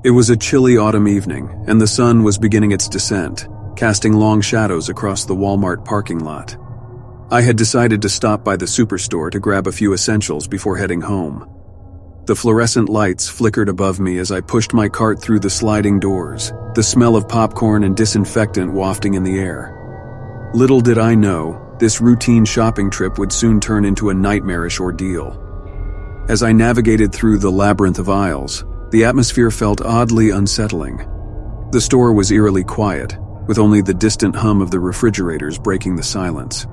It was a chilly autumn evening, and the sun was beginning its descent, casting long shadows across the Walmart parking lot. I had decided to stop by the superstore to grab a few essentials before heading home. The fluorescent lights flickered above me as I pushed my cart through the sliding doors, the smell of popcorn and disinfectant wafting in the air. Little did I know, this routine shopping trip would soon turn into a nightmarish ordeal. As I navigated through the labyrinth of aisles, the atmosphere felt oddly unsettling. The store was eerily quiet, with only the distant hum of the refrigerators breaking the silence.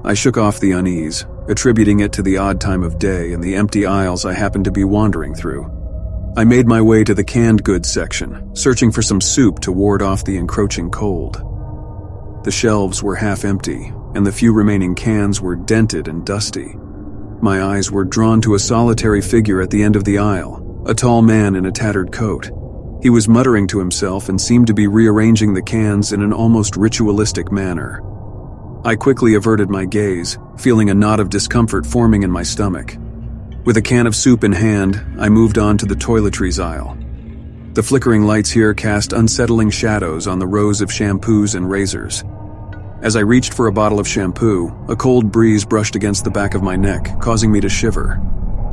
I shook off the unease, attributing it to the odd time of day and the empty aisles I happened to be wandering through. I made my way to the canned goods section, searching for some soup to ward off the encroaching cold. The shelves were half empty, and the few remaining cans were dented and dusty. My eyes were drawn to a solitary figure at the end of the aisle, a tall man in a tattered coat. He was muttering to himself and seemed to be rearranging the cans in an almost ritualistic manner. I quickly averted my gaze, feeling a knot of discomfort forming in my stomach. With a can of soup in hand, I moved on to the toiletries aisle. The flickering lights here cast unsettling shadows on the rows of shampoos and razors. As I reached for a bottle of shampoo, a cold breeze brushed against the back of my neck, causing me to shiver.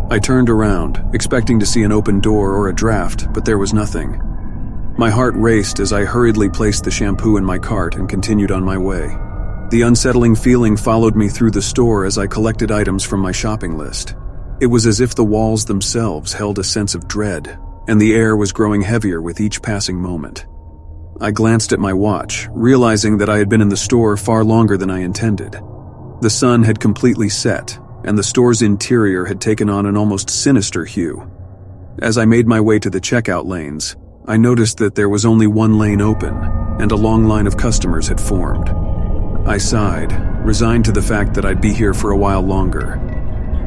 I turned around, expecting to see an open door or a draft, but there was nothing. My heart raced as I hurriedly placed the shampoo in my cart and continued on my way. The unsettling feeling followed me through the store as I collected items from my shopping list. It was as if the walls themselves held a sense of dread, and the air was growing heavier with each passing moment. I glanced at my watch, realizing that I had been in the store far longer than I intended. The sun had completely set, and the store's interior had taken on an almost sinister hue. As I made my way to the checkout lanes, I noticed that there was only one lane open, and a long line of customers had formed. I sighed, resigned to the fact that I'd be here for a while longer.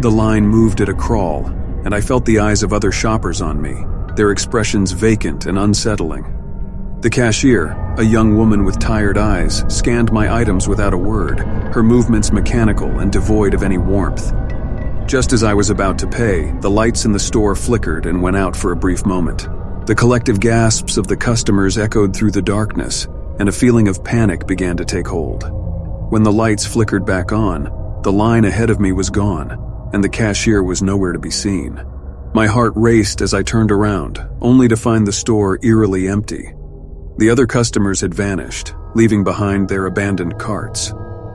The line moved at a crawl, and I felt the eyes of other shoppers on me, their expressions vacant and unsettling. The cashier, a young woman with tired eyes, scanned my items without a word, her movements mechanical and devoid of any warmth. Just as I was about to pay, the lights in the store flickered and went out for a brief moment. The collective gasps of the customers echoed through the darkness, and a feeling of panic began to take hold. When the lights flickered back on, the line ahead of me was gone, and the cashier was nowhere to be seen. My heart raced as I turned around, only to find the store eerily empty. The other customers had vanished, leaving behind their abandoned carts.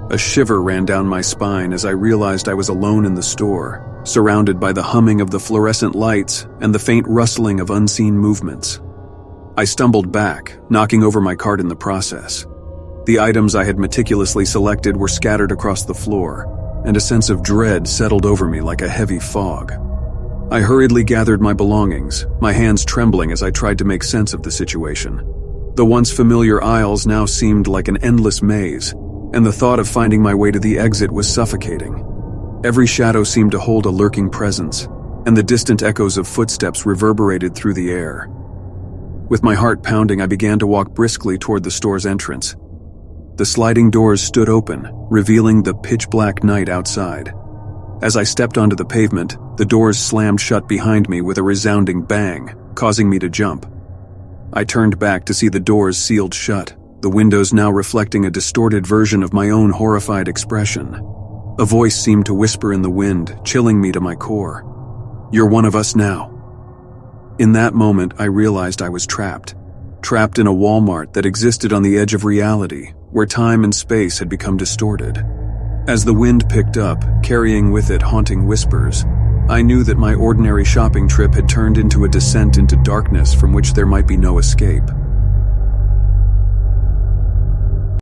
A shiver ran down my spine as I realized I was alone in the store, surrounded by the humming of the fluorescent lights and the faint rustling of unseen movements. I stumbled back, knocking over my cart in the process. The items I had meticulously selected were scattered across the floor, and a sense of dread settled over me like a heavy fog. I hurriedly gathered my belongings, my hands trembling as I tried to make sense of the situation. The once familiar aisles now seemed like an endless maze, and the thought of finding my way to the exit was suffocating. Every shadow seemed to hold a lurking presence, and the distant echoes of footsteps reverberated through the air. With my heart pounding, I began to walk briskly toward the store's entrance. The sliding doors stood open, revealing the pitch-black night outside. As I stepped onto the pavement, the doors slammed shut behind me with a resounding bang, causing me to jump. I turned back to see the doors sealed shut, the windows now reflecting a distorted version of my own horrified expression. A voice seemed to whisper in the wind, chilling me to my core. "You're one of us now." In that moment, I realized I was trapped in a Walmart that existed on the edge of reality, where time and space had become distorted. As the wind picked up, carrying with it haunting whispers, I knew that my ordinary shopping trip had turned into a descent into darkness from which there might be no escape.